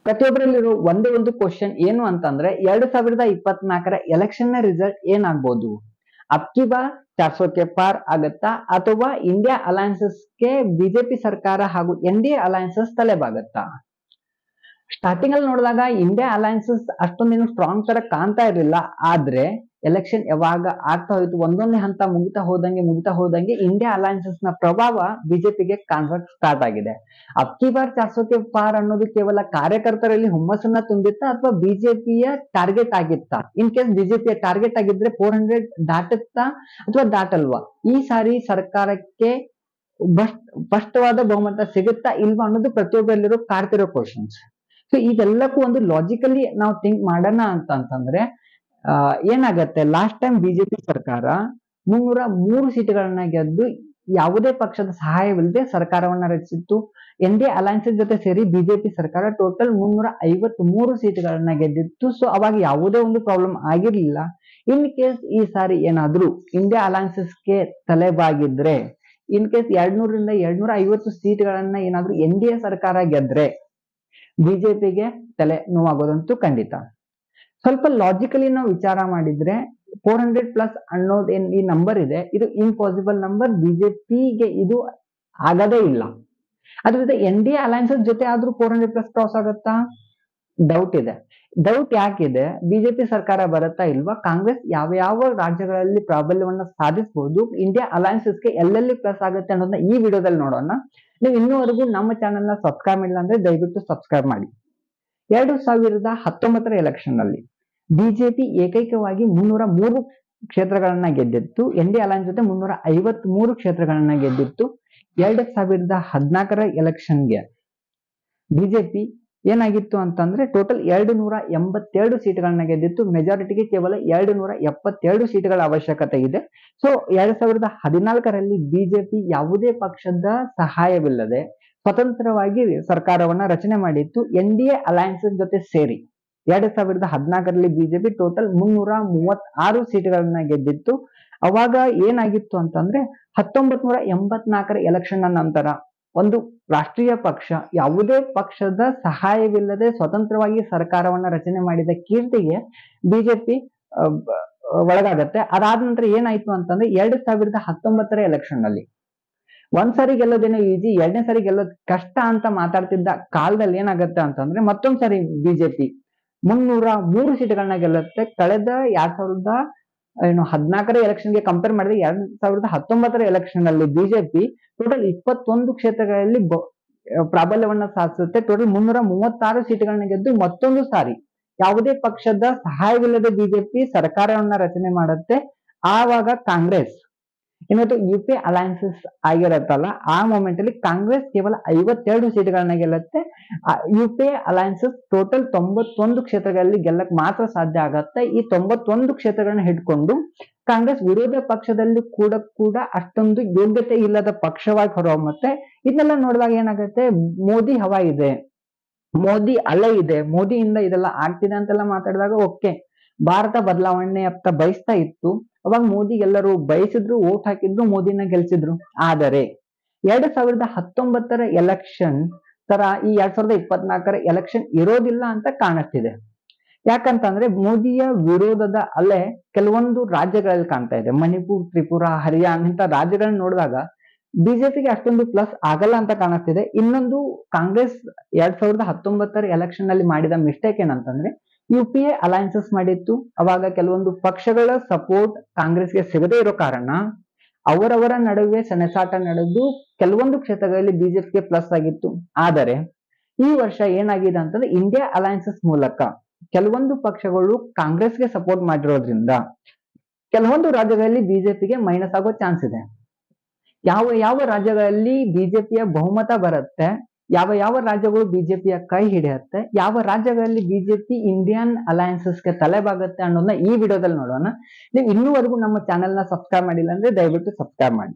ಪ್ರತಿಯೊಬ್ಬರಲ್ಲಿರೋ ಒಂದೇ ಒಂದು ಕ್ವಶನ್ ಏನು ಅಂತಂದ್ರೆ 2024 ಎಲೆಕ್ಷನ್ ನ ರಿಸಲ್ಟ್ ಏನಾಗ್ಬೋದು? ಅಬ್ಕಿ ಬಾರ್ 400 ಕೆ ಪಾರ್ ಆಗತ್ತಾ ಅಥವಾ ಇಂಡಿಯಾ ಅಲಯನ್ಸಸ್ ಗೆ ಬಿಜೆಪಿ ಸರ್ಕಾರ ಹಾಗೂ ಎನ್ಡಿಎ ಅಲಯನ್ಸಸ್ ತಲೆಬಾಗತ್ತಾ? ಸ್ಟಾರ್ಟಿಂಗ್ ಅಲ್ಲಿ ನೋಡಿದಾಗ ಇಂಡಿಯಾ ಅಲಯನ್ಸಸ್ ಅಷ್ಟೊಂದೇನು ಸ್ಟ್ರಾಂಗ್ ತರ ಕಾಣ್ತಾ ಇರಲಿಲ್ಲ. ಆದ್ರೆ ಎಲೆಕ್ಷನ್ ಯಾವಾಗ ಆಗ್ತಾ ಹೋಯ್ತು, ಒಂದೊಂದೇ ಹಂತ ಮುಗಿತಾ ಹೋದಂಗೆ ಇಂಡಿಯಾ ಅಲಯನ್ಸಸ್ ನ ಪ್ರಭಾವ ಬಿಜೆಪಿಗೆ ಕಾಣಿಸಕ್ ಸ್ಟಾರ್ಟ್ ಆಗಿದೆ. ಅಬ್ಕಿ ಬಾರ್ 400 ಕೆ ಪಾರ್ ಅನ್ನೋದು ಕೇವಲ ಕಾರ್ಯಕರ್ತರಲ್ಲಿ ಹುಮ್ಮಸ್ಸನ್ನ ತುಂಬಿತ್ತಾ ಅಥವಾ ಬಿಜೆಪಿಯ ಟಾರ್ಗೆಟ್ ಆಗಿತ್ತಾ? ಇನ್ ಕೇಸ್ ಬಿಜೆಪಿಯ ಟಾರ್ಗೆಟ್ ಆಗಿದ್ರೆ 400 ದಾಟುತ್ತಾ ಅಥವಾ ದಾಟಲ್ವಾ? ಈ ಸಾರಿ ಸರ್ಕಾರಕ್ಕೆ ಸ್ಪಷ್ಟವಾದ ಬಹುಮತ ಸಿಗುತ್ತಾ ಇಲ್ವಾ ಅನ್ನೋದು ಪ್ರತಿಯೊಬ್ಬರಲ್ಲಿರೋ ಕಾಡ್ತಿರೋ ಕ್ವಶನ್ಸ್. ಸೊ ಇದೆಲ್ಲಕ್ಕೂ ಒಂದು ಲಾಜಿಕಲಿ ನಾವು ಥಿಂಕ್ ಮಾಡೋಣ ಅಂತಂದ್ರೆ ಏನಾಗತ್ತೆ, ಲಾಸ್ಟ್ ಟೈಮ್ ಬಿಜೆಪಿ ಸರ್ಕಾರ 303 ಸೀಟ್ಗಳನ್ನ ಗೆದ್ದು ಯಾವುದೇ ಪಕ್ಷದ ಸಹಾಯವಿಲ್ಲದೆ ಸರ್ಕಾರವನ್ನ ರಚಿಸಿತ್ತು. ಎನ್ಡಿಎ ಅಲಯನ್ಸಸ್ ಜೊತೆ ಸೇರಿ ಬಿಜೆಪಿ ಸರ್ಕಾರ ಟೋಟಲ್ 353 ಸೀಟ್ಗಳನ್ನ ಗೆದ್ದಿತ್ತು. ಸೊ ಅವಾಗ ಯಾವುದೇ ಒಂದು ಪ್ರಾಬ್ಲಮ್ ಆಗಿರ್ಲಿಲ್ಲ. ಇನ್ ಕೇಸ್ ಈ ಸಾರಿ ಏನಾದ್ರೂ ಇಂಡಿಯಾ ಅಲಯನ್ಸಸ್ಗೆ ತಲೆಬಾಗಿದ್ರೆ, ಇನ್ ಕೇಸ್ 200 ರಿಂದ 250 ಸೀಟ್ಗಳನ್ನ ಏನಾದ್ರೂ ಎನ್ಡಿಎ ಸರ್ಕಾರ ಗೆದ್ರೆ ಬಿಜೆಪಿಗೆ ತಲೆ ನೋವಾಗೋದಂತೂ ಖಂಡಿತ. ಸ್ವಲ್ಪ ಲಾಜಿಕಲಿ ನಾವು ವಿಚಾರ ಮಾಡಿದ್ರೆ 400+ ಅನ್ನೋದೇನ್ ಈ ನಂಬರ್ ಇದೆ, ಇದು ಇಂಪಾಸಿಬಲ್ ನಂಬರ್. ಬಿಜೆಪಿಗೆ ಇದು ಆಗದೇ ಇಲ್ಲ. ಅದ್ರ ಜೊತೆ ಎನ್ಡಿಎ ಅಲಯನ್ಸಸ್ ಜೊತೆ ಆದ್ರೂ 400+ ಕ್ರಾಸ್ ಆಗತ್ತಾ? ಡೌಟ್ ಇದೆ. ಡೌಟ್ ಯಾಕಿದೆ? ಬಿಜೆಪಿ ಸರ್ಕಾರ ಬರುತ್ತಾ ಇಲ್ವಾ? ಕಾಂಗ್ರೆಸ್ ಯಾವ ರಾಜ್ಯಗಳಲ್ಲಿ ಪ್ರಾಬಲ್ಯವನ್ನ ಸಾಧಿಸಬಹುದು? ಇಂಡಿಯಾ ಅಲಯನ್ಸಸ್ಗೆ ಎಲ್ಲೆಲ್ಲಿ ಪ್ಲಸ್ ಆಗುತ್ತೆ ಅನ್ನೋದನ್ನ ಈ ವಿಡಿಯೋದಲ್ಲಿ ನೋಡೋಣ. ನೀವು ಇನ್ನೂವರೆಗೂ ನಮ್ಮ ಚಾನೆಲ್ ನ ಸಬ್ಸ್ಕ್ರೈಬ್ ಮಾಡಿಲ್ಲ ಅಂದ್ರೆ ದಯವಿಟ್ಟು ಸಬ್ಸ್ಕ್ರೈಬ್ ಮಾಡಿ. 2019 ಎಲೆಕ್ಷನ್ ನಲ್ಲಿ ಬಿಜೆಪಿ ಏಕೈಕವಾಗಿ 303 ಕ್ಷೇತ್ರಗಳನ್ನ ಗೆದ್ದಿತ್ತು. ಎನ್ಡಿಎ ಅಲಯನ್ಸ್ ಜೊತೆ 353 ಕ್ಷೇತ್ರಗಳನ್ನ ಗೆದ್ದಿತ್ತು. 2014 ಎಲೆಕ್ಷನ್ಗೆ ಬಿಜೆಪಿ ಏನಾಗಿತ್ತು ಅಂತಂದ್ರೆ ಟೋಟಲ್ 287 ಸೀಟ್ಗಳನ್ನ ಗೆದ್ದಿತ್ತು. ಮೆಜಾರಿಟಿಗೆ ಕೇವಲ 272 ಸೀಟ್ಗಳ ಅವಶ್ಯಕತೆ ಇದೆ. ಸೊ 2014ರಲ್ಲಿ ಬಿಜೆಪಿ ಯಾವುದೇ ಪಕ್ಷದ ಸಹಾಯವಿಲ್ಲದೆ ಸ್ವತಂತ್ರವಾಗಿ ಸರ್ಕಾರವನ್ನ ರಚನೆ ಮಾಡಿತ್ತು ಎನ್ಡಿಎ ಅಲಯನ್ಸಸ್ ಜೊತೆ ಸೇರಿ. 2014ರಲ್ಲಿ ಬಿಜೆಪಿ ಟೋಟಲ್ 336 ಸೀಟ್ಗಳನ್ನ ಗೆದ್ದಿತ್ತು. ಅವಾಗ ಏನಾಗಿತ್ತು ಅಂತಂದ್ರೆ 1984 ಎಲೆಕ್ಷನ್ ನಂತರ ಒಂದು ರಾಷ್ಟ್ರೀಯ ಪಕ್ಷ ಯಾವುದೇ ಪಕ್ಷದ ಸಹಾಯವಿಲ್ಲದೆ ಸ್ವತಂತ್ರವಾಗಿ ಸರ್ಕಾರವನ್ನ ರಚನೆ ಮಾಡಿದ ಕೀರ್ತಿಗೆ ಬಿಜೆಪಿ ಒಳಗಾಗತ್ತೆ. ಅದಾದ ನಂತರ ಏನಾಯ್ತು ಅಂತಂದ್ರೆ 2019 ಎಲೆಕ್ಷನ್ ನಲ್ಲಿ ಒಂದ್ಸರಿ ಗೆಲ್ಲೋದೇನೋ ಈಜಿ, ಎರಡನೇ ಸಾರಿ ಗೆಲ್ಲೋದ್ ಕಷ್ಟ ಅಂತ ಮಾತಾಡ್ತಿದ್ದ ಕಾಲದಲ್ಲಿ ಏನಾಗತ್ತೆ ಅಂತಂದ್ರೆ ಮತ್ತೊಂದ್ ಸಾರಿ ಬಿಜೆಪಿ 303 ಸೀಟ್ಗಳನ್ನ ಗೆಲ್ಲುತ್ತೆ. ಕಳೆದ 2014 ಎಲೆಕ್ಷನ್ಗೆ ಕಂಪೇರ್ ಮಾಡಿದ್ರೆ 2019 ಎಲೆಕ್ಷನ್ ಅಲ್ಲಿ ಬಿಜೆಪಿ ಟೋಟಲ್ 21 ಕ್ಷೇತ್ರಗಳಲ್ಲಿ ಪ್ರಾಬಲ್ಯವನ್ನ ಸಾಧಿಸುತ್ತೆ. ಟೋಟಲ್ 336 ಸೀಟ್ಗಳನ್ನ ಗೆದ್ದು ಮತ್ತೊಂದು ಸಾರಿ ಯಾವುದೇ ಪಕ್ಷದ ಸಹಾಯವಿಲ್ಲದೆ ಬಿಜೆಪಿ ಸರ್ಕಾರವನ್ನ ರಚನೆ ಮಾಡುತ್ತೆ. ಆವಾಗ ಕಾಂಗ್ರೆಸ್ ಇವತ್ತು ಯುಪಿಎ ಅಲಯನ್ಸಸ್ ಆಗಿರತ್ತಲ್ಲ, ಆ ಮೂಮೆಂಟ್ ಅಲ್ಲಿ ಕಾಂಗ್ರೆಸ್ ಕೇವಲ 52 ಸೀಟ್ಗಳನ್ನ ಗೆಲ್ಲುತ್ತೆ. ಯುಪಿಎ ಅಲಯನ್ಸಸ್ ಟೋಟಲ್ 91 ಕ್ಷೇತ್ರಗಳಲ್ಲಿ ಗೆಲ್ಲಕ್ ಮಾತ್ರ ಸಾಧ್ಯ ಆಗತ್ತೆ. ಈ 91 ಕ್ಷೇತ್ರಗಳನ್ನ ಹಿಡ್ಕೊಂಡು ಕಾಂಗ್ರೆಸ್ ವಿರೋಧ ಪಕ್ಷದಲ್ಲಿ ಕೂಡ ಅಷ್ಟೊಂದು ಯೋಗ್ಯತೆ ಇಲ್ಲದ ಪಕ್ಷವಾಗಿ ಹೊರಹೊಮ್ಮತ್ತೆ. ಇದನ್ನೆಲ್ಲ ನೋಡಿದಾಗ ಏನಾಗುತ್ತೆ, ಮೋದಿ ಹವಾ ಇದೆ, ಮೋದಿ ಅಲೆ ಇದೆ, ಮೋದಿಯಿಂದ ಇದೆಲ್ಲ ಆಗ್ತಿದೆ ಅಂತೆಲ್ಲ ಮಾತಾಡಿದಾಗ ಓಕೆ, ಭಾರತ ಬದಲಾವಣೆ ಅಂತ ಬಯಸ್ತಾ ಇತ್ತು. ಅವಾಗ ಮೋದಿ ಎಲ್ಲರೂ ಬಯಸಿದ್ರು, ವೋಟ್ ಹಾಕಿದ್ರು, ಮೋದಿನ ಗೆಲ್ಸಿದ್ರು. ಆದರೆ 2019 ಎಲೆಕ್ಷನ್ ತರ ಈ 2024 ಎಲೆಕ್ಷನ್ ಇರೋದಿಲ್ಲ ಅಂತ ಕಾಣಿಸ್ತಿದೆ. ಯಾಕಂತಂದ್ರೆ ಮೋದಿಯ ವಿರೋಧದ ಅಲೆ ಕೆಲವೊಂದು ರಾಜ್ಯಗಳಲ್ಲಿ ಕಾಣ್ತಾ ಇದೆ. ಮಣಿಪುರ್, ತ್ರಿಪುರಾ, ಹರಿಯಾಣ ಇಂತ ರಾಜ್ಯಗಳನ್ನ ನೋಡಿದಾಗ ಬಿಜೆಪಿಗೆ ಅಷ್ಟೊಂದು ಪ್ಲಸ್ ಆಗಲ್ಲ ಅಂತ ಕಾಣಿಸ್ತಿದೆ. ಇನ್ನೊಂದು ಕಾಂಗ್ರೆಸ್ 2019 ಎಲೆಕ್ಷನ್ ನಲ್ಲಿ ಮಾಡಿದ ಮಿಸ್ಟೇಕ್ ಏನಂತಂದ್ರೆ ಯುಪಿಎ ಅಲಯನ್ಸಸ್ ಮಾಡಿತ್ತು. ಅವಾಗ ಕೆಲವೊಂದು ಪಕ್ಷಗಳ ಸಪೋರ್ಟ್ ಕಾಂಗ್ರೆಸ್ಗೆ ಸಿಗದೇ ಇರೋ ಕಾರಣ ಅವರವರ ನಡುವೆ ಸೆಣಸಾಟ ನಡೆದು ಕೆಲವೊಂದು ಕ್ಷೇತ್ರಗಳಲ್ಲಿ ಬಿಜೆಪಿಗೆ ಪ್ಲಸ್ ಆಗಿತ್ತು. ಆದರೆ ಈ ವರ್ಷ ಏನಾಗಿದೆ ಅಂತಂದ್ರೆ ಇಂಡಿಯಾ ಅಲಯನ್ಸಸ್ ಮೂಲಕ ಕೆಲವೊಂದು ಪಕ್ಷಗಳು ಕಾಂಗ್ರೆಸ್ಗೆ ಸಪೋರ್ಟ್ ಮಾಡಿರೋದ್ರಿಂದ ಕೆಲವೊಂದು ರಾಜ್ಯಗಳಲ್ಲಿ ಬಿಜೆಪಿಗೆ ಮೈನಸ್ ಆಗೋ ಚಾನ್ಸ್ ಇದೆ. ಯಾವ ರಾಜ್ಯಗಳಲ್ಲಿ ಬಿಜೆಪಿಯ ಬಹುಮತ ಬರುತ್ತೆ, ಯಾವ ರಾಜ್ಯಗಳು ಬಿಜೆಪಿಯ ಕೈ ಹಿಡಿಯುತ್ತೆ, ಯಾವ ರಾಜ್ಯಗಳಲ್ಲಿ ಬಿಜೆಪಿ ಇಂಡಿಯನ್ ಅಲಯನ್ಸಸ್ಗೆ ತಲೆಬಾಗುತ್ತೆ ಅನ್ನೋದನ್ನ ಈ ವಿಡಿಯೋದಲ್ಲಿ ನೋಡೋಣ. ನೀವು ಇನ್ನೂವರೆಗೂ ನಮ್ಮ ಚಾನೆಲ್ ನ ಸಬ್ಸ್ಕ್ರೈಬ್ ಮಾಡಿಲ್ಲ ಅಂದ್ರೆ ದಯವಿಟ್ಟು ಸಬ್ಸ್ಕ್ರೈಬ್ ಮಾಡಿ.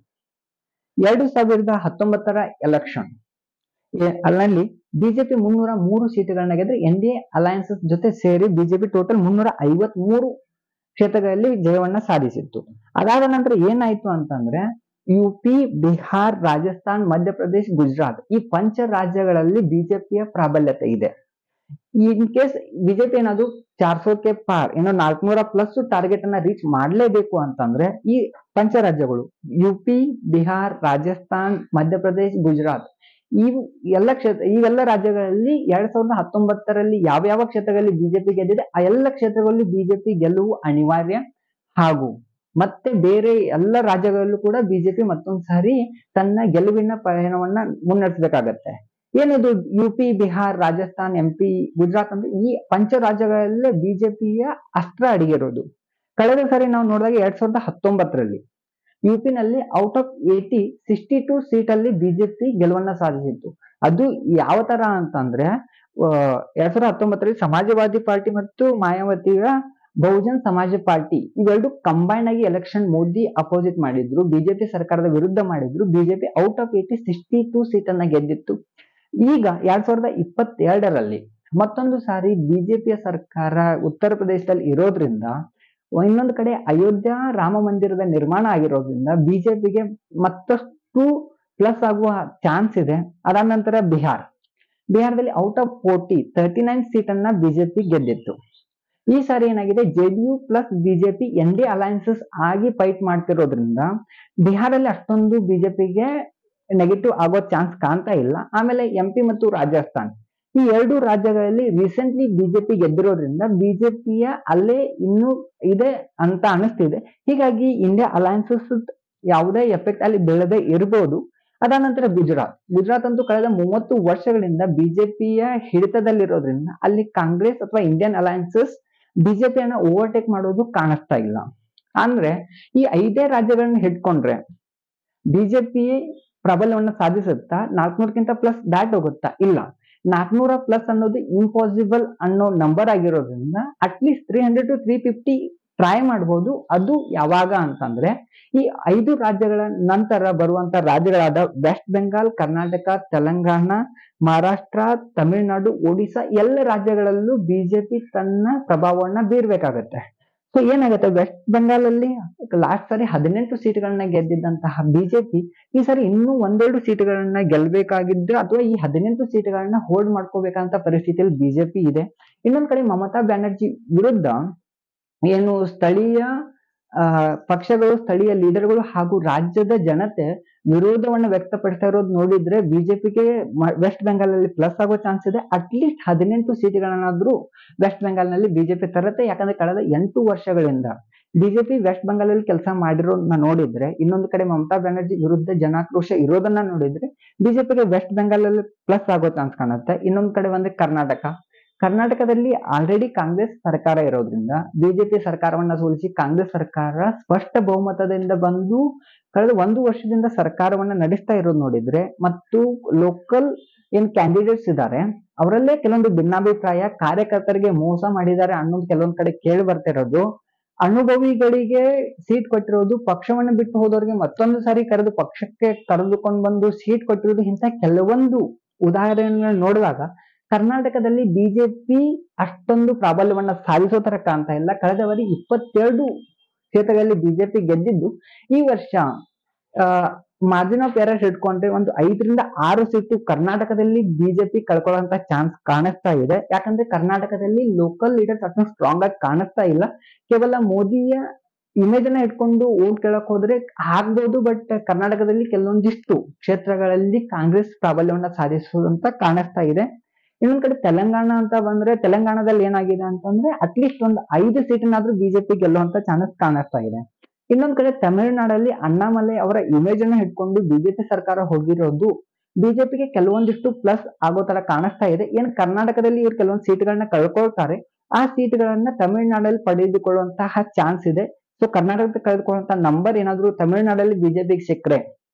2019 ಎಲೆಕ್ಷನ್ ಅಲ್ಲಲ್ಲಿ ಬಿಜೆಪಿ 303 ಸೀಟ್ಗಳನ್ನ ಗೆದ್ರೆ ಎನ್ಡಿಎ ಅಲಯನ್ಸಸ್ ಜೊತೆ ಸೇರಿ ಬಿಜೆಪಿ ಟೋಟಲ್ 353 ಕ್ಷೇತ್ರಗಳಲ್ಲಿ ಜಯವನ್ನ ಸಾಧಿಸಿತ್ತು. ಅದಾದ ನಂತರ ಏನಾಯ್ತು ಅಂತಂದ್ರೆ ಯುಪಿ, ಬಿಹಾರ್, ರಾಜಸ್ಥಾನ್, ಮಧ್ಯಪ್ರದೇಶ್, ಗುಜರಾತ್ ಈ ಪಂಚ ರಾಜ್ಯಗಳಲ್ಲಿ ಬಿಜೆಪಿಯ ಪ್ರಾಬಲ್ಯತೆ ಇದೆ. ಇನ್ ಕೇಸ್ ಬಿಜೆಪಿ ಏನಾದ್ರು 400 ಪಾರ್ ಏನೋ 400+ ಟಾರ್ಗೆಟ್ ಅನ್ನ ರೀಚ್ ಮಾಡ್ಲೇಬೇಕು ಅಂತಂದ್ರೆ ಈ ಪಂಚರಾಜ್ಯಗಳು ಯುಪಿ, ಬಿಹಾರ್, ರಾಜಸ್ಥಾನ್, ಮಧ್ಯಪ್ರದೇಶ್, ಗುಜರಾತ್ ಇವೆಲ್ಲ ರಾಜ್ಯಗಳಲ್ಲಿ 2019ರಲ್ಲಿ ಯಾವ ಕ್ಷೇತ್ರಗಳಲ್ಲಿ ಬಿಜೆಪಿ ಗೆದ್ದಿದೆ ಆ ಎಲ್ಲ ಕ್ಷೇತ್ರಗಳಲ್ಲಿ ಬಿಜೆಪಿ ಗೆಲುವು ಅನಿವಾರ್ಯ. ಹಾಗೂ ಮತ್ತೆ ಬೇರೆ ಎಲ್ಲ ರಾಜ್ಯಗಳಲ್ಲೂ ಕೂಡ ಬಿಜೆಪಿ ಮತ್ತೊಂದ್ ಸಾರಿ ತನ್ನ ಗೆಲುವಿನ ಪಯಣವನ್ನ ಮುನ್ನಡೆಸಬೇಕಾಗತ್ತೆ. ಏನಿದು ಯುಪಿ, ಬಿಹಾರ್, ರಾಜಸ್ಥಾನ್, MP, ಗುಜರಾತ್ ಅಂದ್ರೆ ಈ ಪಂಚ ರಾಜ್ಯಗಳಲ್ಲೇ ಬಿಜೆಪಿಯ ಅಸ್ತ್ರ ಅಡಗಿರೋದು. ಕಳೆದ ಸಾರಿ ನಾವು ನೋಡಿದಾಗ 2019ರಲ್ಲಿ ಯುಪಿನಲ್ಲಿ ಔಟ್ ಆಫ್ 62 ಸೀಟ್ ಅಲ್ಲಿ ಬಿಜೆಪಿ ಗೆಲುವನ್ನ ಸಾಧಿಸಿತ್ತು. ಅದು ಯಾವ ತರ ಅಂತಂದ್ರೆ 2019ರಲ್ಲಿ ಸಮಾಜವಾದಿ ಪಾರ್ಟಿ ಮತ್ತು ಮಾಯಾವತಿಯ ಬಹುಜನ್ ಸಮಾಜ ಪಾರ್ಟಿ ಇವೆರಡು ಕಂಬೈನ್ ಆಗಿ ಎಲೆಕ್ಷನ್ ಮೋದಿ ಅಪೋಸಿಟ್ ಮಾಡಿದ್ರು, ಬಿಜೆಪಿ ಸರ್ಕಾರದ ವಿರುದ್ಧ ಮಾಡಿದ್ರು. ಬಿಜೆಪಿ ಔಟ್ ಆಫ್ 62 ಸೀಟ್ ಅನ್ನ ಗೆದ್ದಿತ್ತು. ಈಗ 2022ರಲ್ಲಿ ಮತ್ತೊಂದು ಸಾರಿ ಬಿಜೆಪಿಯ ಸರ್ಕಾರ ಉತ್ತರ ಪ್ರದೇಶದಲ್ಲಿ ಇರೋದ್ರಿಂದ, ಇನ್ನೊಂದು ಕಡೆ ಅಯೋಧ್ಯ ರಾಮ ಮಂದಿರದ ನಿರ್ಮಾಣ ಆಗಿರೋದ್ರಿಂದ ಬಿಜೆಪಿಗೆ ಮತ್ತಷ್ಟು ಪ್ಲಸ್ ಆಗುವ ಚಾನ್ಸ್ ಇದೆ. ಅದಾದ ನಂತರ ಬಿಹಾರದಲ್ಲಿ ಔಟ್ ಆಫ್ 39 ಸೀಟ್ ಅನ್ನ ಬಿಜೆಪಿ ಗೆದ್ದಿತ್ತು. ಈ ಸಾರಿ ಏನಾಗಿದೆ, JDU plus BJP NDA alliances ಆಗಿ ಫೈಟ್ ಮಾಡ್ತಿರೋದ್ರಿಂದ ಬಿಹಾರಲ್ಲಿ ಅಷ್ಟೊಂದು ಬಿಜೆಪಿಗೆ ನೆಗೆಟಿವ್ ಆಗೋ ಚಾನ್ಸ್ ಕಾಣ್ತಾ ಇಲ್ಲ. ಆಮೇಲೆ MP ಮತ್ತು ರಾಜಸ್ಥಾನ್ ಈ ಎರಡು ರಾಜ್ಯಗಳಲ್ಲಿ ರೀಸೆಂಟ್ಲಿ ಬಿಜೆಪಿ ಗೆದ್ದಿರೋದ್ರಿಂದ ಬಿಜೆಪಿಯ ಅಲ್ಲೇ ಇನ್ನೂ ಇದೆ ಅಂತ ಅನಿಸ್ತಿದೆ. ಹೀಗಾಗಿ ಇಂಡಿಯಾ ಅಲಯನ್ಸಸ್ ಯಾವುದೇ ಎಫೆಕ್ಟ್ ಅಲ್ಲಿ ಬೀಳದೆ ಇರಬಹುದು. ಅದಾದ ನಂತರ ಗುಜರಾತ್ ಅಂತೂ ಕಳೆದ 30 ವರ್ಷಗಳಿಂದ ಬಿಜೆಪಿಯ ಹಿಡಿತದಲ್ಲಿರೋದ್ರಿಂದ ಅಲ್ಲಿ ಕಾಂಗ್ರೆಸ್ ಅಥವಾ ಇಂಡಿಯನ್ ಅಲಯನ್ಸಸ್ ಬಿಜೆಪಿಯನ್ನ ಓವರ್ಟೇಕ್ ಮಾಡೋದು ಕಾಣಿಸ್ತಾ ಇಲ್ಲ. ಅಂದ್ರೆ ಈ 5 ರಾಜ್ಯಗಳನ್ನ ಹಿಡ್ಕೊಂಡ್ರೆ ಬಿಜೆಪಿ ಪ್ರಾಬಲ್ಯವನ್ನ ಸಾಧಿಸುತ್ತಾ 400ಕ್ಕಿಂತ ಪ್ಲಸ್ ದಾಟ್ ಹೋಗುತ್ತಾ? ಇಲ್ಲ, 400+ ಅನ್ನೋದು ಇಂಪಾಸಿಬಲ್ ಅನ್ನೋ ನಂಬರ್ ಆಗಿರೋದ್ರಿಂದ ಅಟ್ಲೀಸ್ಟ್ 300 to 350 ಟ್ರೈ ಮಾಡಬಹುದು. ಅದು ಯಾವಾಗ ಅಂತಂದ್ರೆ ಈ 5 ರಾಜ್ಯಗಳ ನಂತರ ಬರುವಂತ ರಾಜ್ಯಗಳಾದ ವೆಸ್ಟ್ ಬೆಂಗಾಲ್, ಕರ್ನಾಟಕ, ತೆಲಂಗಾಣ, ಮಹಾರಾಷ್ಟ್ರ, ತಮಿಳುನಾಡು, ಒಡಿಶಾ ಎಲ್ಲ ರಾಜ್ಯಗಳಲ್ಲೂ ಬಿಜೆಪಿ ತನ್ನ ಪ್ರಭಾವವನ್ನ ಬೀರ್ಬೇಕಾಗತ್ತೆ. ಸೊ ಏನಾಗುತ್ತೆ, ವೆಸ್ಟ್ ಬೆಂಗಾಲಲ್ಲಿ ಲಾಸ್ಟ್ ಸಾರಿ 18 ಸೀಟ್ಗಳನ್ನ ಗೆದ್ದಿದ್ದಂತಹ ಬಿಜೆಪಿ ಈ ಸಾರಿ ಇನ್ನೂ 1-2 ಸೀಟ್ಗಳನ್ನ ಗೆಲ್ಬೇಕಾಗಿದ್ರೆ ಅಥವಾ ಈ 18 ಸೀಟ್ಗಳನ್ನ ಹೋಲ್ಡ್ ಮಾಡ್ಕೋಬೇಕಂತ ಪರಿಸ್ಥಿತಿಯಲ್ಲಿ ಬಿಜೆಪಿ ಇದೆ. ಇನ್ನೊಂದ್ ಕಡೆ ಮಮತಾ ಬ್ಯಾನರ್ಜಿ ವಿರುದ್ಧ ಏನು ಸ್ಥಳೀಯ ಪಕ್ಷಗಳು, ಸ್ಥಳೀಯ ಲೀಡರ್ಗಳು ಹಾಗೂ ರಾಜ್ಯದ ಜನತೆ ವಿರೋಧವನ್ನ ವ್ಯಕ್ತಪಡಿಸ್ತಾ ಇರೋದು ನೋಡಿದ್ರೆ ಬಿಜೆಪಿಗೆ ವೆಸ್ಟ್ ಬೆಂಗಾಲ್ ಅಲ್ಲಿ ಪ್ಲಸ್ ಆಗೋ ಚಾನ್ಸ್ ಇದೆ. ಅಟ್ಲೀಸ್ಟ್ 18 ಸೀಟ್ಗಳನ್ನಾದ್ರೂ ವೆಸ್ಟ್ ಬೆಂಗಾಲ್ ನಲ್ಲಿ ಬಿಜೆಪಿ ತರುತ್ತೆ. ಯಾಕಂದ್ರೆ ಕಳೆದ 8 ವರ್ಷಗಳಿಂದ ಬಿಜೆಪಿ ವೆಸ್ಟ್ ಬೆಂಗಾಲ್ ಅಲ್ಲಿ ಕೆಲಸ ಮಾಡಿರೋದನ್ನ ನೋಡಿದ್ರೆ, ಇನ್ನೊಂದು ಕಡೆ ಮಮತಾ ಬ್ಯಾನರ್ಜಿ ವಿರುದ್ಧ ಜನಾಕ್ರೋಶ ಇರೋದನ್ನ ನೋಡಿದ್ರೆ ಬಿಜೆಪಿಗೆ ವೆಸ್ಟ್ ಬೆಂಗಾಲ್ ಅಲ್ಲಿ ಪ್ಲಸ್ ಆಗೋ ಚಾನ್ಸ್ ಕಾಣುತ್ತೆ. ಇನ್ನೊಂದು ಕಡೆ ಬಂದ್ರೆ ಕರ್ನಾಟಕದಲ್ಲಿ ಆಲ್ರೆಡಿ ಕಾಂಗ್ರೆಸ್ ಸರ್ಕಾರ ಇರೋದ್ರಿಂದ ಬಿಜೆಪಿ ಸರ್ಕಾರವನ್ನ ಸೋಲಿಸಿ ಕಾಂಗ್ರೆಸ್ ಸರ್ಕಾರ ಸ್ಪಷ್ಟ ಬಹುಮತದಿಂದ ಬಂದು ಕಳೆದ 1 ವರ್ಷದಿಂದ ಸರ್ಕಾರವನ್ನ ನಡೆಸ್ತಾ ಇರೋದು ನೋಡಿದ್ರೆ, ಮತ್ತು ಲೋಕಲ್ ಏನ್ ಕ್ಯಾಂಡಿಡೇಟ್ಸ್ ಇದ್ದಾರೆ ಅವರಲ್ಲೇ ಕೆಲವೊಂದು ಭಿನ್ನಾಭಿಪ್ರಾಯ, ಕಾರ್ಯಕರ್ತರಿಗೆ ಮೋಸ ಮಾಡಿದ್ದಾರೆ ಅನ್ನೋದು ಕೆಲವೊಂದ್ ಕಡೆ ಕೇಳಿ ಬರ್ತಿರೋದು, ಅನುಭವಿಗಳಿಗೆ ಸೀಟ್ ಕೊಟ್ಟಿರೋದು, ಪಕ್ಷವನ್ನ ಬಿಟ್ಟು ಹೋದವ್ರಿಗೆ ಮತ್ತೊಂದು ಸಾರಿ ಪಕ್ಷಕ್ಕೆ ಕರೆದುಕೊಂಡು ಬಂದು ಸೀಟ್ ಕೊಟ್ಟಿರೋದು, ಇಂಥ ಕೆಲವೊಂದು ಉದಾಹರಣೆ ನೋಡಿದಾಗ ಕರ್ನಾಟಕದಲ್ಲಿ ಬಿಜೆಪಿ ಅಷ್ಟೊಂದು ಪ್ರಾಬಲ್ಯವನ್ನ ಸಾಧಿಸೋ ತರ ಕಾಣ್ತಾ ಇಲ್ಲ. ಕಳೆದ ಬಾರಿ 22 ಕ್ಷೇತ್ರಗಳಲ್ಲಿ ಬಿಜೆಪಿ ಗೆದ್ದಿದ್ದು, ಈ ವರ್ಷ ಮಾರ್ಜಿನ್ ಆಫ್ ಎರರ್ ಇಟ್ಕೊಂಡ್ರೆ ಒಂದು 5-6 ಸೀಟು ಕರ್ನಾಟಕದಲ್ಲಿ ಬಿಜೆಪಿ ಕಳ್ಕೊಳ್ಳುವಂತ ಚಾನ್ಸ್ ಕಾಣಿಸ್ತಾ ಇದೆ. ಯಾಕಂದ್ರೆ ಕರ್ನಾಟಕದಲ್ಲಿ ಲೋಕಲ್ ಲೀಡರ್ಸ್ ಅಷ್ಟೊಂದು ಸ್ಟ್ರಾಂಗ್ ಆಗಿ ಕಾಣಿಸ್ತಾ ಇಲ್ಲ. ಕೇವಲ ಮೋದಿಯ ಇಮೇಜ್ ಅನ್ನ ಇಟ್ಕೊಂಡು ಓಟ್ ಕೇಳಕ್ ಹೋದ್ರೆ ಆಗ್ಬಹುದು, ಬಟ್ ಕರ್ನಾಟಕದಲ್ಲಿ ಕೆಲವೊಂದಿಷ್ಟು ಕ್ಷೇತ್ರಗಳಲ್ಲಿ ಕಾಂಗ್ರೆಸ್ ಪ್ರಾಬಲ್ಯವನ್ನ ಸಾಧಿಸುವಂತ ಕಾಣಿಸ್ತಾ ಇದೆ. ಇನ್ನೊಂದ್ ಕಡೆ ತೆಲಂಗಾಣ ಅಂತ ಬಂದ್ರೆ, ತೆಲಂಗಾಣದಲ್ಲಿ ಏನಾಗಿದೆ ಅಂತಂದ್ರೆ ಅಟ್ಲೀಸ್ಟ್ ಒಂದು 5 ಸೀಟನ್ನಾದ್ರೂ ಬಿಜೆಪಿ ಗೆಲ್ಲುವಂತ ಚಾನ್ಸ್ ಕಾಣಿಸ್ತಾ ಇದೆ. ಇನ್ನೊಂದ್ ಕಡೆ ತಮಿಳುನಾಡಲ್ಲಿ ಅಣ್ಣಾಮಲೈ ಅವರ ಇಮೇಜ್ ಅನ್ನ ಇಟ್ಕೊಂಡು ಬಿಜೆಪಿ ಸರ್ಕಾರ ಹೋಗಿರೋದು ಬಿಜೆಪಿಗೆ ಕೆಲವೊಂದಿಷ್ಟು ಪ್ಲಸ್ ಆಗೋ ತರ ಕಾಣಿಸ್ತಾ ಇದೆ. ಏನ್ ಕರ್ನಾಟಕದಲ್ಲಿ ಇವ್ರು ಕೆಲವೊಂದು ಸೀಟ್ಗಳನ್ನ ಕಳ್ಕೊಳ್ತಾರೆ, ಆ ಸೀಟ್ಗಳನ್ನ ತಮಿಳುನಾಡಲ್ಲಿ ಪಡೆದುಕೊಳ್ಳುವಂತಹ ಚಾನ್ಸ್ ಇದೆ. ಸೊ ಕರ್ನಾಟಕದ ಕಳೆದುಕೊಳ್ಳುವಂತ ನಂಬರ್ ಏನಾದ್ರು ತಮಿಳುನಾಡಲ್ಲಿ ಬಿಜೆಪಿಗೆ ಸಿಕ್ಕರೆ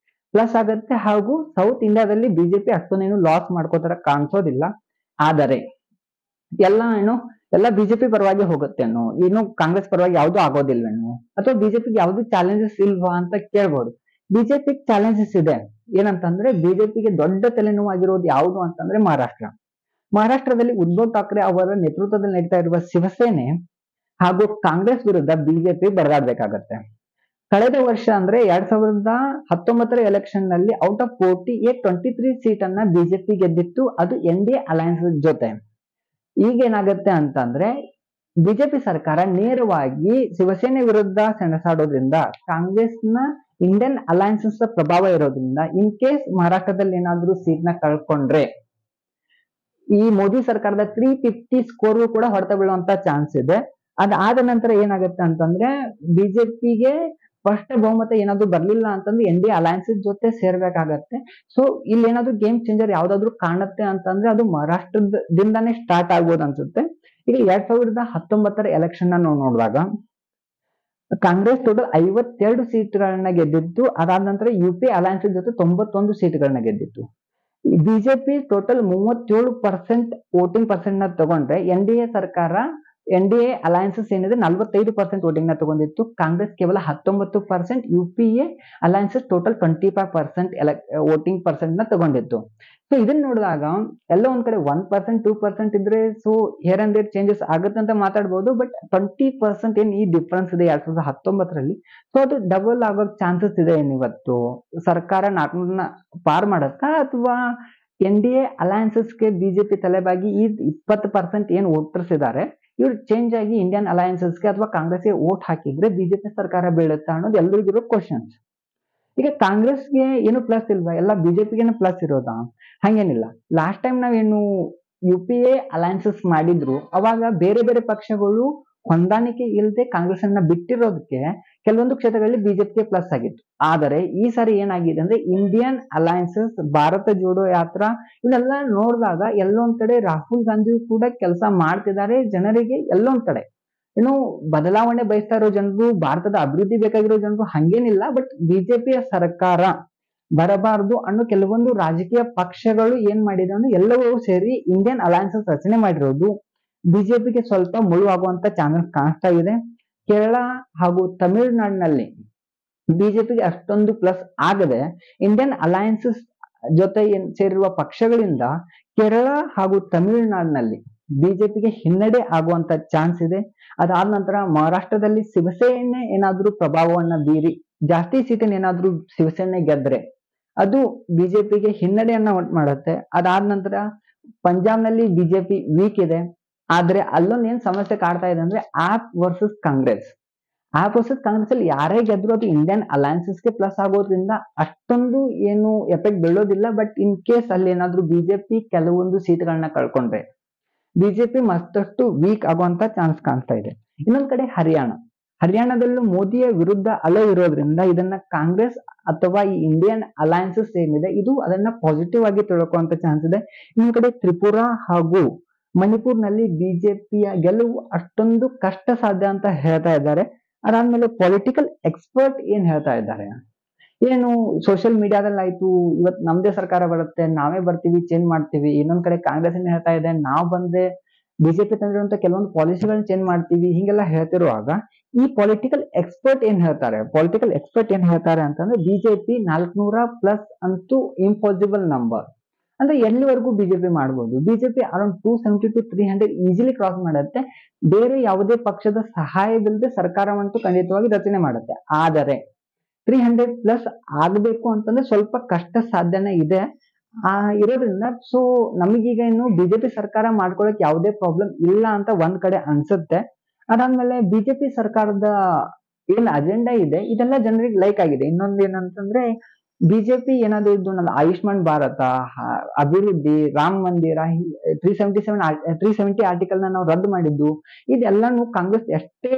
ಪ್ಲಸ್ ಆಗತ್ತೆ. ಹಾಗೂ ಸೌತ್ ಇಂಡಿಯಾದಲ್ಲಿ ಬಿಜೆಪಿ ಅಷ್ಟೊಂದೇನು ಲಾಸ್ ಮಾಡ್ಕೋತರ ಕಾಣಿಸೋದಿಲ್ಲ. ಆದರೆ ಎಲ್ಲ ಬಿಜೆಪಿ ಪರವಾಗಿ ಹೋಗುತ್ತೇನೋ, ಇನ್ನು ಕಾಂಗ್ರೆಸ್ ಪರವಾಗಿ ಯಾವ್ದು ಆಗೋದಿಲ್ವೇನೋ, ಅಥವಾ ಬಿಜೆಪಿಗೆ ಯಾವ್ದು ಚಾಲೆಂಜಸ್ ಇಲ್ವಾ ಅಂತ ಕೇಳ್ಬೋದು. ಬಿಜೆಪಿ ಚಾಲೆಂಜಸ್ ಇದೆ. ಏನಂತಂದ್ರೆ ಬಿಜೆಪಿಗೆ ದೊಡ್ಡ ತಲೆನೋವು ಆಗಿರೋದು ಯಾವುದು ಅಂತಂದ್ರೆ ಮಹಾರಾಷ್ಟ್ರದಲ್ಲಿ ಉದ್ಧವ್ ಠಾಕ್ರೆ ಅವರ ನೇತೃತ್ವದಲ್ಲಿ ನಡೀತಾ ಇರುವ ಶಿವಸೇನೆ ಹಾಗೂ ಕಾಂಗ್ರೆಸ್ ವಿರುದ್ಧ ಬಿಜೆಪಿ ಬರೆದಾಡ್ಬೇಕಾಗತ್ತೆ. ಕಳೆದ ವರ್ಷ ಅಂದ್ರೆ 2019 ಎಲೆಕ್ಷನ್ ನಲ್ಲಿ ಔಟ್ ಆಫ್ 23 ಸೀಟ್ ಅನ್ನ ಬಿಜೆಪಿ ಗೆದ್ದಿತ್ತು. ಅದು NDA ಅಲಯನ್ಸ್ ಜೊತೆ. ಈಗ ಏನಾಗುತ್ತೆ ಅಂತಂದ್ರೆ ಬಿಜೆಪಿ ಸರ್ಕಾರ ನೇರವಾಗಿ ಶಿವಸೇನೆ ವಿರುದ್ಧ ಸೆಣಸಾಡೋದ್ರಿಂದ ಕಾಂಗ್ರೆಸ್ನ ಇಂಡಿಯನ್ ಅಲಯನ್ಸಸ್ ಪ್ರಭಾವ ಇರೋದ್ರಿಂದ ಇನ್ ಕೇಸ್ ಮಹಾರಾಷ್ಟ್ರದಲ್ಲಿ ಏನಾದ್ರೂ ಸೀಟ್ ನ ಕಳ್ಕೊಂಡ್ರೆ ಈ ಮೋದಿ ಸರ್ಕಾರದ 350 ಸ್ಕೋರ್ ಕೂಡ ಹೊಡೆತ ಬೀಳುವಂತ ಚಾನ್ಸ್ ಇದೆ. ಅದಾದ ನಂತರ ಏನಾಗುತ್ತೆ ಅಂತಂದ್ರೆ ಬಿಜೆಪಿಗೆ ಸ್ಪಷ್ಟ ಬಹುಮತ ಏನಾದ್ರು ಬರ್ಲಿಲ್ಲ ಅಂತಂದ್ರೆ ಎನ್ ಡಿ ಅಲಯನ್ಸ್ ಜೊತೆ ಸೇರ್ಬೇಕಾಗತ್ತೆ. ಸೊ ಇಲ್ಲಿ ಏನಾದ್ರು ಗೇಮ್ ಚೇಂಜರ್ ಯಾವ್ದಾದ್ರು ಕಾಣುತ್ತೆ ಅಂತಂದ್ರೆ ಅದು ಮಹಾರಾಷ್ಟ್ರದಿಂದಾನೇ ಸ್ಟಾರ್ಟ್ ಆಗ್ಬೋದು ಅನ್ಸುತ್ತೆ. ಈಗ 2019 ಎಲೆಕ್ಷನ್ ನಾವು ನೋಡಿದಾಗ ಕಾಂಗ್ರೆಸ್ ಟೋಟಲ್ 52 ಸೀಟ್ಗಳನ್ನ ಗೆದ್ದಿತ್ತು. ಅದಾದ ನಂತರ ಯುಪಿ ಅಲಯನ್ಸ್ ಜೊತೆ 91 ಸೀಟ್ಗಳನ್ನ ಗೆದ್ದಿತ್ತು. ಬಿಜೆಪಿ ಟೋಟಲ್ 37% ವೋಟಿಂಗ್ ಪರ್ಸೆಂಟ್ ನ ತಗೊಂಡ್ರೆ ಎನ್ ಡಿ ಎ ಅಲಯನ್ಸಸ್ ಏನಿದೆ 45% ವೋಟಿಂಗ್ ನ ತಗೊಂಡಿತ್ತು. ಕಾಂಗ್ರೆಸ್ ಕೇವಲ 19%, UPA alliances total 25% voting percent ನ ತಗೊಂಡಿತ್ತು. ಸೊ ಇದನ್ನ ನೋಡಿದಾಗ ಎಲ್ಲ ಒಂದ್ ಕಡೆ 1% 2% ಇದ್ರೆ so here and there changes ಆಗುತ್ತೆ ಅಂತ ಮಾತಾಡ್ಬೋದು. ಬಟ್ 20% ಏನ್ ಈ ಡಿಫ್ರೆನ್ಸ್ ಇದೆ 2019ರಲ್ಲಿ, ಸೊ ಅದು ಡಬಲ್ ಆಗೋ ಚಾನ್ಸಸ್ ಇದೆ. ಇವತ್ತು ಸರ್ಕಾರ 400ನ ಪಾರ್ ಮಾಡತ್ತಾ ಅಥವಾ ಎನ್ ಡಿ ಎ ಅಲಯನ್ಸಸ್ಗೆ ಬಿಜೆಪಿ ತಲೆಬಾಗಿ ಈ 20% ಏನ್ ವೋಟರ್ಸ್ ಇದ್ದಾರೆ ಇವ್ರು ಚೇಂಜ್ ಆಗಿ ಇಂಡಿಯನ್ ಅಲಯನ್ಸಸ್ಗೆ ಅಥವಾ ಕಾಂಗ್ರೆಸ್ಗೆ ವೋಟ್ ಹಾಕಿದ್ರೆ ಬಿಜೆಪಿ ಸರ್ಕಾರ ಬೀಳುತ್ತಾ ಅನ್ನೋದು ಎಲ್ರಿಗಿರೋ ಕ್ವಶನ್ಸ್. ಈಗ ಕಾಂಗ್ರೆಸ್ಗೆ ಏನು ಪ್ಲಸ್ ಇಲ್ವಾ, ಎಲ್ಲ ಬಿಜೆಪಿಗೆ ಪ್ಲಸ್ ಇರೋದಾ? ಹಂಗೇನಿಲ್ಲ. ಲಾಸ್ಟ್ ಟೈಮ್ ನಾವೇನು ಯು ಪಿ ಎ ಅಲಯನ್ಸಸ್ ಮಾಡಿದ್ರು ಅವಾಗ ಬೇರೆ ಬೇರೆ ಪಕ್ಷಗಳು ಹೊಂದಾಣಿಕೆ ಇಲ್ಲದೆ ಕಾಂಗ್ರೆಸ್ ಅನ್ನ ಬಿಟ್ಟಿರೋದಕ್ಕೆ ಕೆಲವೊಂದು ಕ್ಷೇತ್ರಗಳಲ್ಲಿ ಬಿಜೆಪಿಗೆ ಪ್ಲಸ್ ಆಗಿತ್ತು. ಆದರೆ ಈ ಸಾರಿ ಏನಾಗಿದೆ ಅಂದ್ರೆ ಇಂಡಿಯನ್ ಅಲಯನ್ಸಸ್, ಭಾರತ ಜೋಡೋ ಯಾತ್ರಾ ಇವನ್ನೆಲ್ಲ ನೋಡಿದಾಗ ಎಲ್ಲೊಂದ್ ಕಡೆ ರಾಹುಲ್ ಗಾಂಧಿ ಕೂಡ ಕೆಲಸ ಮಾಡ್ತಿದ್ದಾರೆ. ಜನರಿಗೆ ಎಲ್ಲೊಂದ್ ಕಡೆ ಏನು ಬದಲಾವಣೆ ಬಯಸ್ತಾ ಇರೋ ಜನರು, ಭಾರತದ ಅಭಿವೃದ್ಧಿ ಬೇಕಾಗಿರೋ ಜನರು ಹಂಗೇನಿಲ್ಲ. ಬಟ್ ಬಿಜೆಪಿಯ ಸರ್ಕಾರ ಬರಬಾರದು ಅನ್ನೋ ಕೆಲವೊಂದು ರಾಜಕೀಯ ಪಕ್ಷಗಳು ಏನ್ ಮಾಡಿದೆ ಅಂದ್ರೆ ಎಲ್ಲವೂ ಸೇರಿ ಇಂಡಿಯನ್ ಅಲಯನ್ಸಸ್ ರಚನೆ ಮಾಡಿರೋದು ಬಿಜೆಪಿಗೆ ಸ್ವಲ್ಪ ಮುಳುವಾಗುವಂತ ಚಾನ್ಸಸ್ ಕಾಣಿಸ್ತಾ ಇದೆ. ಕೇರಳ ಹಾಗೂ ತಮಿಳುನಾಡಿನಲ್ಲಿ ಬಿಜೆಪಿಗೆ ಅಷ್ಟೊಂದು ಪ್ಲಸ್ ಆಗದೆ ಇಂಡಿಯನ್ ಅಲಯನ್ಸಸ್ ಜೊತೆ ಸೇರಿರುವ ಪಕ್ಷಗಳಿಂದ ಕೇರಳ ಹಾಗೂ ತಮಿಳುನಾಡಿನಲ್ಲಿ ಬಿಜೆಪಿಗೆ ಹಿನ್ನಡೆ ಆಗುವಂತ ಚಾನ್ಸ್ ಇದೆ. ಅದಾದ ನಂತರ ಮಹಾರಾಷ್ಟ್ರದಲ್ಲಿ ಶಿವಸೇನೆ ಏನಾದ್ರೂ ಪ್ರಭಾವವನ್ನ ಬೀರಿ ಜಾಸ್ತಿ ಸೀಟನ್ನು ಏನಾದ್ರೂ ಶಿವಸೇನೆ ಗೆದ್ರೆ ಅದು ಬಿಜೆಪಿಗೆ ಹಿನ್ನಡೆಯನ್ನ ಉಂಟು ಮಾಡುತ್ತೆ. ಅದಾದ ನಂತರ ಪಂಜಾಬ್ನಲ್ಲಿ ಬಿಜೆಪಿ ವೀಕ್ ಇದೆ. ಆದ್ರೆ ಅಲ್ಲೊಂದು ಏನ್ ಸಮಸ್ಯೆ ಕಾಡ್ತಾ ಇದೆ ಅಂದ್ರೆ ಆಪ್ ವರ್ಸಸ್ ಕಾಂಗ್ರೆಸ್ ಅಲ್ಲಿ ಯಾರೇ ಗೆದ್ರು ಅದು ಇಂಡಿಯನ್ ಅಲಯನ್ಸಸ್ಗೆ ಪ್ಲಸ್ ಆಗೋದ್ರಿಂದ ಅಷ್ಟೊಂದು ಏನು ಎಫೆಕ್ಟ್ ಬೀಳೋದಿಲ್ಲ. ಬಟ್ ಇನ್ ಕೇಸ್ ಅಲ್ಲಿ ಏನಾದ್ರೂ ಬಿಜೆಪಿ ಕೆಲವೊಂದು ಸೀಟ್ಗಳನ್ನ ಕಳ್ಕೊಂಡ್ರೆ ಬಿಜೆಪಿ ಮತ್ತಷ್ಟು ವೀಕ್ ಆಗುವಂತ ಚಾನ್ಸ್ ಕಾಣಿಸ್ತಾ ಇದೆ. ಇನ್ನೊಂದ್ ಕಡೆ ಹರಿಯಾಣದಲ್ಲೂ ಮೋದಿಯ ವಿರುದ್ಧ ಅಲೆ ಇರೋದ್ರಿಂದ ಇದನ್ನ ಕಾಂಗ್ರೆಸ್ ಅಥವಾ ಈ ಇಂಡಿಯನ್ ಅಲಯನ್ಸಸ್ ಏನಿದೆ ಇದು ಅದನ್ನ ಪಾಸಿಟಿವ್ ಆಗಿ ತಿಳ್ಕೊಳ್ಳುವಂತ ಚಾನ್ಸ್ ಇದೆ. ಇನ್ನೊಂದ್ ಕಡೆ ತ್ರಿಪುರಾ ಹಾಗೂ ಮಣಿಪುರ್ನಲ್ಲಿ ಬಿಜೆಪಿಯ ಗೆಲುವು ಅಷ್ಟೊಂದು ಕಷ್ಟ ಸಾಧ್ಯ ಅಂತ ಹೇಳ್ತಾ ಇದ್ದಾರೆ. ಅದಾದ್ಮೇಲೆ ಪೊಲಿಟಿಕಲ್ ಎಕ್ಸ್ಪರ್ಟ್ ಏನ್ ಹೇಳ್ತಾ ಇದ್ದಾರೆ, ಏನು ಸೋಷಿಯಲ್ ಮೀಡಿಯಾದಲ್ಲಿ ಆಯ್ತು ಇವತ್ತು ನಮ್ದೇ ಸರ್ಕಾರ ಬರುತ್ತೆ, ನಾವೇ ಬರ್ತೀವಿ, ಚೇಂಜ್ ಮಾಡ್ತೀವಿ. ಇನ್ನೊಂದ್ ಕಡೆ ಕಾಂಗ್ರೆಸ್ ಏನ್ ಹೇಳ್ತಾ ಇದೆ, ನಾವ್ ಬಂದ್ರೆ ಬಿಜೆಪಿ ತಂದಿರುವಂತ ಕೆಲವೊಂದು ಪಾಲಿಸಿಗಳನ್ನ ಚೇಂಜ್ ಮಾಡ್ತೀವಿ, ಹಿಂಗೆಲ್ಲ ಹೇಳ್ತಿರುವಾಗ ಈ ಪೊಲಿಟಿಕಲ್ ಎಕ್ಸ್ಪರ್ಟ್ ಏನ್ ಹೇಳ್ತಾರೆ ಅಂತಂದ್ರೆ ಬಿಜೆಪಿ 400+ ಅಂತೂ ಇಂಪಾಸಿಬಲ್ ನಂಬರ್. ಅಂದ್ರೆ ಎಲ್ಲಿವರೆಗೂ ಬಿಜೆಪಿ ಮಾಡ್ಬೋದು, BJP around 270 to 300 easily cross ಮಾಡುತ್ತೆ. ಬೇರೆ ಯಾವುದೇ ಪಕ್ಷದ ಸಹಾಯವಿಲ್ಲದೆ ಸರ್ಕಾರವಂತೂ ಖಂಡಿತವಾಗಿ ರಚನೆ ಮಾಡುತ್ತೆ. ಆದರೆ 300+ ಆಗಬೇಕು ಅಂತಂದ್ರೆ ಸ್ವಲ್ಪ ಕಷ್ಟ ಸಾಧ್ಯನೇ ಇದೆ. ಇರೋದ್ರಿಂದ ಸೊ ನಮಗೀಗ ಇನ್ನು ಬಿಜೆಪಿ ಸರ್ಕಾರ ಮಾಡ್ಕೊಳಕ್ ಯಾವುದೇ ಪ್ರಾಬ್ಲಮ್ ಇಲ್ಲ ಅಂತ ಒಂದ್ ಕಡೆ ಅನ್ಸುತ್ತೆ. ಅದಾದ್ಮೇಲೆ ಬಿಜೆಪಿ ಸರ್ಕಾರದ ಏನ್ ಅಜೆಂಡಾ ಇದೆ ಇದೆಲ್ಲ ಜನರಿಗೆ ಲೈಕ್ ಆಗಿದೆ. ಇನ್ನೊಂದ್ ಏನಂತಂದ್ರೆ ಬಿಜೆಪಿ ಏನಾದ್ರು ಇದ್ದು ಆಯುಷ್ಮಾನ್ ಭಾರತ, ಅಭಿವೃದ್ಧಿ, ರಾಮ ಮಂದಿರ, 370 ಆರ್ಟಿಕಲ್ ನಾವು ರದ್ದು ಮಾಡಿದ್ದು ಇದೆಲ್ಲಾನು ಕಾಂಗ್ರೆಸ್ ಎಷ್ಟೇ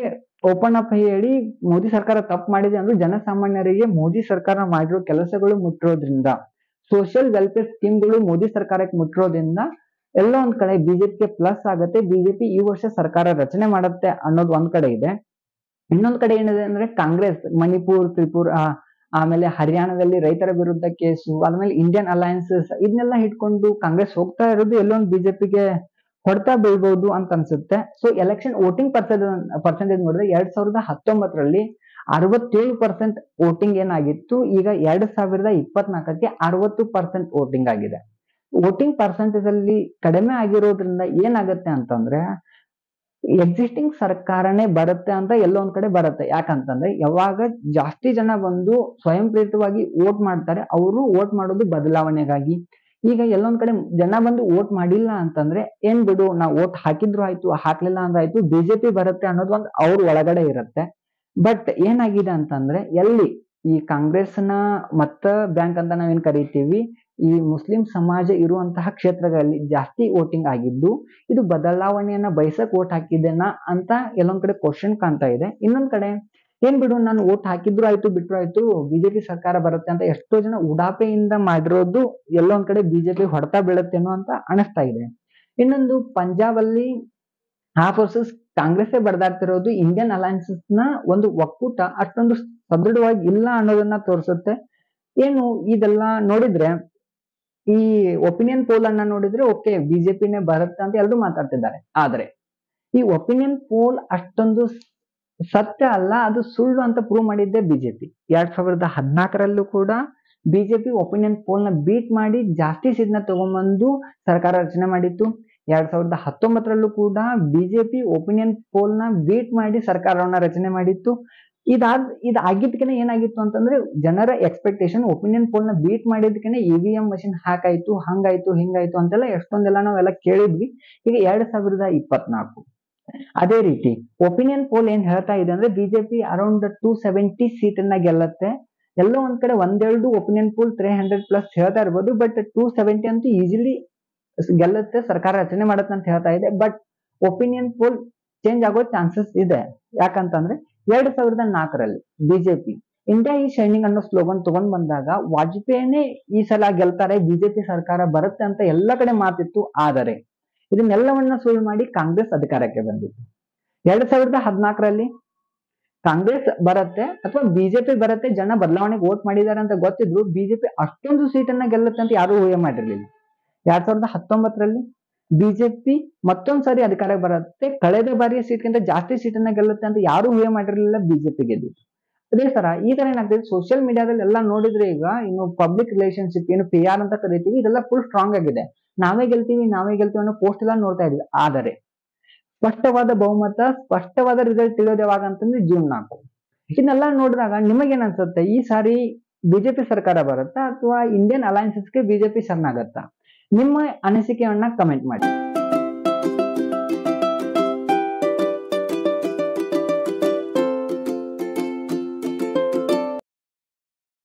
ಓಪನ್ ಅಪ್ ಹೇಳಿ ಮೋದಿ ಸರ್ಕಾರ ತಪ್ಪು ಮಾಡಿದೆ ಅಂದ್ರೆ ಜನಸಾಮಾನ್ಯರಿಗೆ ಮೋದಿ ಸರ್ಕಾರ ಮಾಡಿರೋ ಕೆಲಸಗಳು ಮುಟ್ಟಿರೋದ್ರಿಂದ, ಸೋಷಿಯಲ್ ವೆಲ್ಫೇರ್ ಸ್ಕೀಮ್ಗಳು ಮೋದಿ ಸರ್ಕಾರಕ್ಕೆ ಮುಟ್ಟಿರೋದ್ರಿಂದ ಎಲ್ಲ ಒಂದ್ ಕಡೆ ಬಿಜೆಪಿಗೆ ಪ್ಲಸ್ ಆಗುತ್ತೆ. ಬಿಜೆಪಿ ಈ ವರ್ಷ ಸರ್ಕಾರ ರಚನೆ ಮಾಡುತ್ತೆ ಅನ್ನೋದು ಒಂದ್ ಕಡೆ ಇದೆ. ಇನ್ನೊಂದ್ ಕಡೆ ಏನಿದೆ ಅಂದ್ರೆ ಕಾಂಗ್ರೆಸ್ ಮಣಿಪುರ್, ತ್ರಿಪುರಾ, ಆಮೇಲೆ ಹರಿಯಾಣದಲ್ಲಿ ರೈತರ ವಿರುದ್ಧ ಕೇಸು, ಆದ್ಮೇಲೆ ಇಂಡಿಯನ್ ಅಲಯನ್ಸಸ್ ಇದನ್ನೆಲ್ಲ ಇಟ್ಕೊಂಡು ಕಾಂಗ್ರೆಸ್ ಹೋಗ್ತಾ ಇರೋದು ಎಲ್ಲೊಂದು ಬಿಜೆಪಿಗೆ ಹೊಡ್ತಾ ಬೀಳ್ಬಹುದು ಅಂತ ಅನ್ಸುತ್ತೆ. ಸೊ ಎಲೆಕ್ಷನ್ ವೋಟಿಂಗ್ ಪರ್ಸೆಂಟೇಜ್ ನೋಡಿದ್ರೆ 2019ರಲ್ಲಿ 67% ವೋಟಿಂಗ್ ಏನಾಗಿತ್ತು, ಈಗ 2024ಕ್ಕೆ 60% ವೋಟಿಂಗ್ ಆಗಿದೆ. ವೋಟಿಂಗ್ ಪರ್ಸೆಂಟೇಜ್ ಅಲ್ಲಿ ಕಡಿಮೆ ಆಗಿರೋದ್ರಿಂದ ಏನಾಗುತ್ತೆ ಅಂತಂದ್ರೆ ಎಕ್ಸಿಸ್ಟಿಂಗ್ ಸರ್ಕಾರನೇ ಬರುತ್ತೆ ಅಂತ ಎಲ್ಲೊಂದ್ ಕಡೆ ಬರುತ್ತೆ. ಯಾಕಂತಂದ್ರೆ ಯಾವಾಗ ಜಾಸ್ತಿ ಜನ ಬಂದು ಸ್ವಯಂ ಪ್ರೇರಿತವಾಗಿ ವೋಟ್ ಮಾಡ್ತಾರೆ, ಅವರು ವೋಟ್ ಮಾಡೋದು ಬದಲಾವಣೆಗಾಗಿ. ಈಗ ಎಲ್ಲೊಂದ್ ಕಡೆ ಜನ ಬಂದು ವೋಟ್ ಮಾಡಿಲ್ಲ ಅಂತಂದ್ರೆ ಏನ್ ಬಿಡು ನಾವು ವೋಟ್ ಹಾಕಿದ್ರು ಆಯ್ತು ಹಾಕ್ಲಿಲ್ಲ ಅಂದ್ರೆ ಆಯ್ತು ಬಿಜೆಪಿ ಬರುತ್ತೆ ಅನ್ನೋದು ಒಂದು ಅವ್ರ ಒಳಗಡೆ ಇರುತ್ತೆ. ಬಟ್ ಏನಾಗಿದೆ ಅಂತಂದ್ರೆ ಎಲ್ಲಿ ಈ ಕಾಂಗ್ರೆಸ್ನ ಮತ ಬ್ಯಾಂಕ್ ಅಂತ ನಾವೇನ್ ಕರಿತೀವಿ, ಈ ಮುಸ್ಲಿಂ ಸಮಾಜ ಇರುವಂತಹ ಕ್ಷೇತ್ರಗಳಲ್ಲಿ ಜಾಸ್ತಿ ವೋಟಿಂಗ್ ಆಗಿದ್ದು ಇದು ಬದಲಾವಣೆಯನ್ನ ಬಯಸಕ್ ವೋಟ್ ಹಾಕಿದ್ದೇನಾ ಅಂತ ಎಲ್ಲೊಂದ್ ಕಡೆ ಕ್ವಶನ್ ಕಾಣ್ತಾ ಇದೆ. ಇನ್ನೊಂದ್ ಕಡೆ ಏನ್ ಬಿಡು ನಾನು ವೋಟ್ ಹಾಕಿದ್ರು ಆಯ್ತು ಬಿಟ್ರು ಆಯ್ತು ಬಿಜೆಪಿ ಸರ್ಕಾರ ಬರುತ್ತೆ ಅಂತ ಎಷ್ಟೋ ಜನ ಉಡಾಪೆಯಿಂದ ಮಾಡಿರೋದು ಎಲ್ಲೊಂದ್ ಕಡೆ ಬಿಜೆಪಿ ಹೊಡೆತ ಬೀಳುತ್ತೇನೋ ಅಂತ ಅನಿಸ್ತಾ ಇದೆ. ಇನ್ನೊಂದು ಪಂಜಾಬ್ ಅಲ್ಲಿ ಹಾಫ್ ವರ್ಸಸ್ ಕಾಂಗ್ರೆಸ್ ಬಡದಾಡ್ತಿರೋದು ಇಂಡಿಯನ್ ಅಲಯನ್ಸಸ್ ನ ಒಂದು ಒಕ್ಕೂಟ ಅಷ್ಟೊಂದು ಸದೃಢವಾಗಿ ಇಲ್ಲ ಅನ್ನೋದನ್ನ ತೋರಿಸುತ್ತೆ. ಏನು ಇದೆಲ್ಲ ನೋಡಿದ್ರೆ ಈ ಒಪಿನಿಯನ್ ಪೋಲ್ ಅನ್ನ ನೋಡಿದ್ರೆ ಓಕೆ ಬಿಜೆಪಿನೇ ಬರುತ್ತೆ ಅಂತ ಎಲ್ಲರೂ ಮಾತಾಡ್ತಿದ್ದಾರೆ. ಆದ್ರೆ ಈ ಒಪಿನಿಯನ್ ಪೋಲ್ ಅಷ್ಟೊಂದು ಸತ್ಯ ಅಲ್ಲ, ಅದು ಸುಳ್ಳು ಅಂತ ಪ್ರೂವ್ ಮಾಡಿದ್ದೆ ಬಿಜೆಪಿ. 2014ರಲ್ಲೂ ಕೂಡ ಬಿಜೆಪಿ ಒಪಿನಿಯನ್ ಪೋಲ್ ನ ಬೀಟ್ ಮಾಡಿ ಜಾಸ್ತಿ ಸೀಟ್ನ ತಗೊಂಡ್ಬಂದು ಸರ್ಕಾರ ರಚನೆ ಮಾಡಿತ್ತು. 2019ರಲ್ಲೂ ಕೂಡ ಬಿಜೆಪಿ ಒಪಿನಿಯನ್ ಪೋಲ್ ನ ಬೀಟ್ ಮಾಡಿ ಸರ್ಕಾರವನ್ನ ರಚನೆ ಮಾಡಿತ್ತು. ಇದಾಗಿದ್ದಕ್ಕೆ ಏನಾಗಿತ್ತು ಅಂತಂದ್ರೆ ಜನರ ಎಕ್ಸ್ಪೆಕ್ಟೇಷನ್ ಒಪಿನಿಯನ್ ಪೋಲ್ ನ ಬೀಟ್ ಮಾಡಿದ್ದಕ್ಕೆ ಇವಿಎಂ ಮಷಿನ್ ಹಾಕಾಯ್ತು, ಹಂಗಾಯ್ತು ಹಿಂಗಾಯ್ತು ಅಂತೆಲ್ಲ ಎಷ್ಟೊಂದೆಲ್ಲ ನಾವೆಲ್ಲ ಕೇಳಿದ್ವಿ. ಈಗ 2024 ಅದೇ ರೀತಿ ಒಪಿನಿಯನ್ ಪೋಲ್ ಏನ್ ಹೇಳ್ತಾ ಇದೆ ಅಂದ್ರೆ ಬಿಜೆಪಿ ಅರೌಂಡ್ 270 ಸೀಟ್ ಅನ್ನ ಗೆಲ್ಲತ್ತೆ. ಎಲ್ಲೋ ಒಂದ್ ಕಡೆ ಒಂದೆರಡು ಒಪಿನಿಯನ್ ಪೋಲ್ 300+ ಹೇಳ್ತಾ ಇರ್ಬೋದು, ಬಟ್ 270 ಅಂತೂ ಈಸಿಲಿ ಗೆಲ್ಲತ್ತೆ, ಸರ್ಕಾರ ರಚನೆ ಮಾಡತ್ತೆ ಅಂತ ಹೇಳ್ತಾ ಇದೆ. ಬಟ್ ಒಪಿನಿಯನ್ ಪೋಲ್ ಚೇಂಜ್ ಆಗೋ ಚಾನ್ಸಸ್ ಇದೆ. ಯಾಕಂತಂದ್ರೆ 2004ರಲ್ಲಿ ಬಿಜೆಪಿ ಇಂಡಿಯಾ ಈ ಶೈನಿಂಗ್ ಅನ್ನೋ ಸ್ಲೋಗನ್ ತಗೊಂಡ್ ಬಂದಾಗ ವಾಜಪೇಯಿನೇ ಈ ಸಲ ಗೆಲ್ತಾರೆ, ಬಿಜೆಪಿ ಸರ್ಕಾರ ಬರುತ್ತೆ ಅಂತ ಎಲ್ಲ ಕಡೆ ಮಾತಿತ್ತು. ಆದರೆ ಇದನ್ನೆಲ್ಲವನ್ನ ಸುಳ್ಳು ಮಾಡಿ ಕಾಂಗ್ರೆಸ್ ಅಧಿಕಾರಕ್ಕೆ ಬಂದಿತ್ತು. 2014ರಲ್ಲಿ ಕಾಂಗ್ರೆಸ್ ಬರುತ್ತೆ ಅಥವಾ ಬಿಜೆಪಿ ಬರುತ್ತೆ, ಜನ ಬದಲಾವಣೆಗೆ ವೋಟ್ ಮಾಡಿದ್ದಾರೆ ಅಂತ ಗೊತ್ತಿದ್ರು ಬಿಜೆಪಿ ಅಷ್ಟೊಂದು ಸೀಟನ್ನ ಗೆಲ್ಲುತ್ತೆ ಅಂತ ಯಾರು ಊಹೆ ಮಾಡಿರ್ಲಿಲ್ಲ. 2019ರಲ್ಲಿ ಬಿಜೆಪಿ ಮತ್ತೊಂದ್ಸರಿ ಅಧಿಕಾರಕ್ಕೆ ಬರುತ್ತೆ, ಕಳೆದ ಬಾರಿಯ ಸೀಟ್ಗಿಂತ ಜಾಸ್ತಿ ಸೀಟನ್ನ ಗೆಲ್ಲುತ್ತೆ ಅಂತ ಯಾರು ಊಹೆ ಮಾಡಿರ್ಲಿಲ್ಲ, ಬಿಜೆಪಿ ಗೆದ್ದಿತ್ತು. ಅದೇ ಈ ತರ ಏನಾಗ್ತದೆ ಸೋಷಿಯಲ್ ಮೀಡಿಯಾದಲ್ಲಿ ಎಲ್ಲ ನೋಡಿದ್ರೆ ಈಗ ಇನ್ನು ಪಬ್ಲಿಕ್ ರಿಲೇಶನ್ಶಿಪ್ ಏನು PR ಅಂತ ಕರಿತೀವಿ ಇದೆಲ್ಲ ಫುಲ್ ಸ್ಟ್ರಾಂಗ್ ಆಗಿದೆ. ನಾವೇ ಗೆಲ್ತೀವಿ ಅನ್ನೋ ಪೋಸ್ಟ್ ಎಲ್ಲ ನೋಡ್ತಾ ಇದ್ವಿ. ಆದರೆ ಸ್ಪಷ್ಟವಾದ ಬಹುಮತ, ಸ್ಪಷ್ಟವಾದ ರಿಸಲ್ಟ್ ತಿಳಿಯೋದು ಯಾವಾಗ ಅಂತಂದ್ರೆ June 4. ಇದನ್ನೆಲ್ಲ ನೋಡಿದಾಗ ನಿಮಗೇನ್ ಅನ್ಸುತ್ತೆ, ಈ ಸಾರಿ ಬಿಜೆಪಿ ಸರ್ಕಾರ ಬರುತ್ತಾ ಅಥವಾ ಇಂಡಿಯನ್ ಅಲಯನ್ಸಸ್ಗೆ ಬಿಜೆಪಿ ಶರಣಾಗತ್ತಾ? ನಿಮ್ಮ ಅನಿಸಿಕೆಯನ್ನ ಕಮೆಂಟ್ ಮಾಡಿ.